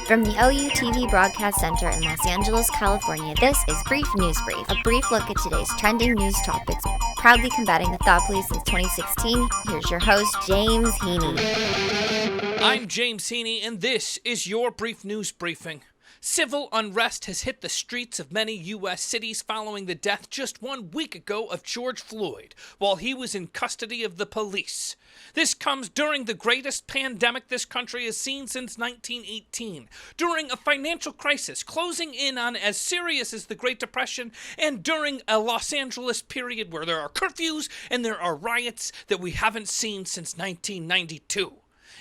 From the OUTV Broadcast Center in Los Angeles, California, this is Brief News Brief, a brief look at today's trending news topics, proudly combating the thought police since 2016. Here's your host, James Heaney. I'm James Heaney, and this is your Brief News Briefing. Civil unrest has hit the streets of many U.S. cities following the death just 1 week ago of George Floyd while he was in custody of the police. This comes during the greatest pandemic this country has seen since 1918, during a financial crisis closing in on as serious as the Great Depression, and during a Los Angeles period where there are curfews and there are riots that we haven't seen since 1992.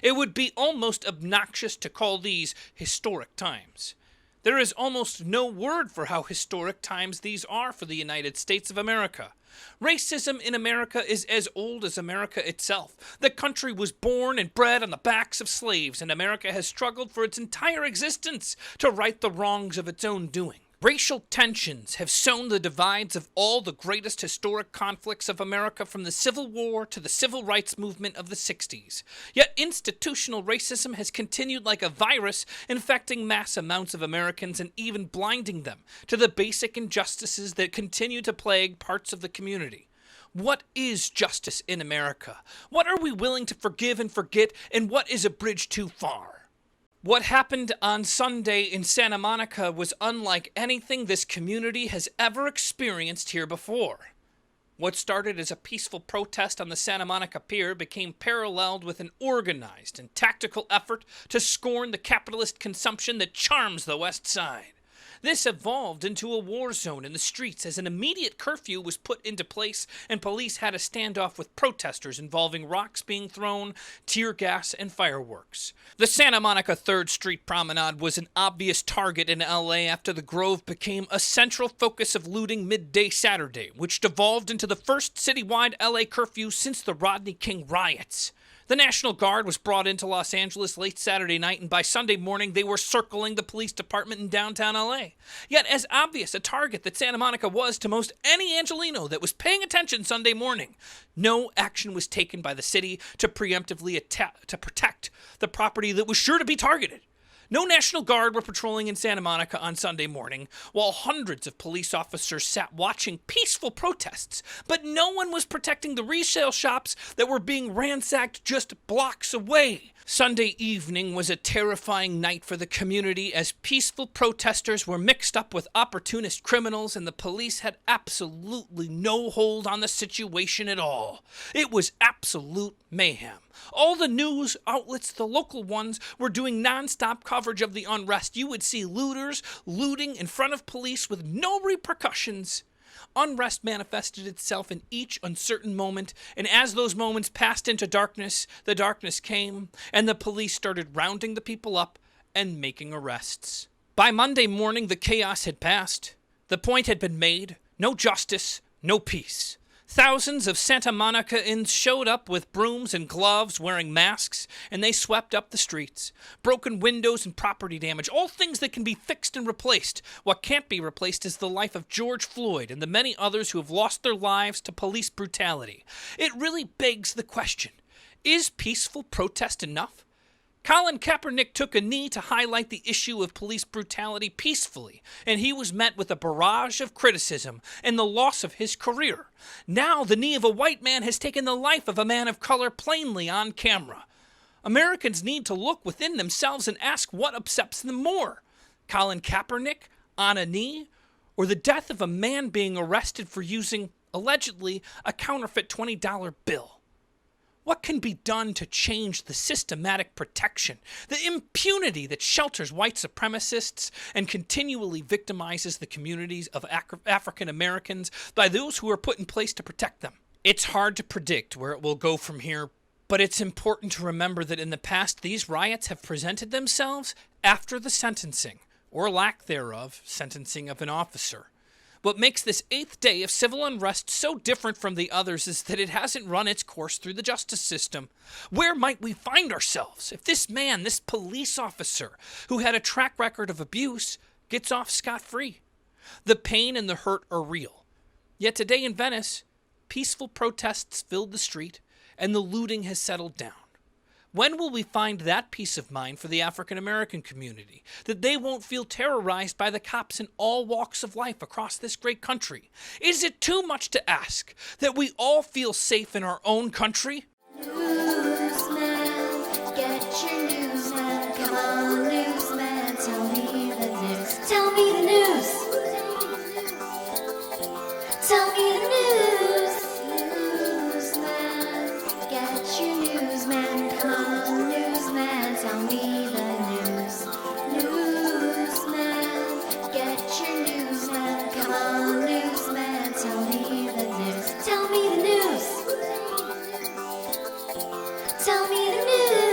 It would be almost obnoxious to call these historic times. There is almost no word for how historic times these are for the United States of America. Racism in America is as old as America itself. The country was born and bred on the backs of slaves, and America has struggled for its entire existence to right the wrongs of its own doing. Racial tensions have sown the divides of all the greatest historic conflicts of America from the Civil War to the Civil Rights Movement of the 60s. Yet institutional racism has continued like a virus, infecting mass amounts of Americans and even blinding them to the basic injustices that continue to plague parts of the community. What is justice in America? What are we willing to forgive and forget, and what is a bridge too far? What happened on Sunday in Santa Monica was unlike anything this community has ever experienced here before. What started as a peaceful protest on the Santa Monica Pier became paralleled with an organized and tactical effort to scorn the capitalist consumption that charms the West Side. This evolved into a war zone in the streets as an immediate curfew was put into place and police had a standoff with protesters involving rocks being thrown, tear gas, and fireworks. The Santa Monica 3rd Street Promenade was an obvious target in LA after the Grove became a central focus of looting midday Saturday, which devolved into the first citywide LA curfew since the Rodney King riots. The National Guard was brought into Los Angeles late Saturday night, and by Sunday morning they were circling the police department in downtown LA. Yet as obvious a target that Santa Monica was to most any Angelino that was paying attention Sunday morning, no action was taken by the city to preemptively protect the property that was sure to be targeted. No National Guard were patrolling in Santa Monica on Sunday morning, while hundreds of police officers sat watching peaceful protests, but no one was protecting the resale shops that were being ransacked just blocks away. Sunday evening was a terrifying night for the community as peaceful protesters were mixed up with opportunist criminals and the police had absolutely no hold on the situation at all. It was absolute mayhem. All the news outlets, the local ones, were doing non-stop coverage of the unrest. You would see looters looting in front of police with no repercussions. Unrest manifested itself in each uncertain moment, and as those moments passed into darkness, the darkness came, and the police started rounding the people up and making arrests. By Monday morning, the chaos had passed. The point had been made. No justice, no peace. Thousands of Santa Monicans showed up with brooms and gloves, wearing masks, and they swept up the streets. Broken windows and property damage, all things that can be fixed and replaced. What can't be replaced is the life of George Floyd and the many others who have lost their lives to police brutality. It really begs the question, is peaceful protest enough? Colin Kaepernick took a knee to highlight the issue of police brutality peacefully, and he was met with a barrage of criticism and the loss of his career. Now the knee of a white man has taken the life of a man of color plainly on camera. Americans need to look within themselves and ask what upsets them more. Colin Kaepernick on a knee, or the death of a man being arrested for using, allegedly, a counterfeit $20 bill? What can be done to change the systematic protection, the impunity that shelters white supremacists and continually victimizes the communities of African Americans by those who are put in place to protect them? It's hard to predict where it will go from here, but it's important to remember that in the past these riots have presented themselves after the sentencing, or lack thereof, sentencing of an officer. What makes this 8th day of civil unrest so different from the others is that it hasn't run its course through the justice system. Where might we find ourselves if this man, this police officer, who had a track record of abuse, gets off scot-free? The pain and the hurt are real. Yet today in Venice, peaceful protests filled the street, and the looting has settled down. When will we find that peace of mind for the African American community? That they won't feel terrorized by the cops in all walks of life across this great country? Is it too much to ask that we all feel safe in our own country? Newsman, get your news now. Come on, newsman, tell me the news. Tell me the news. Tell me the news.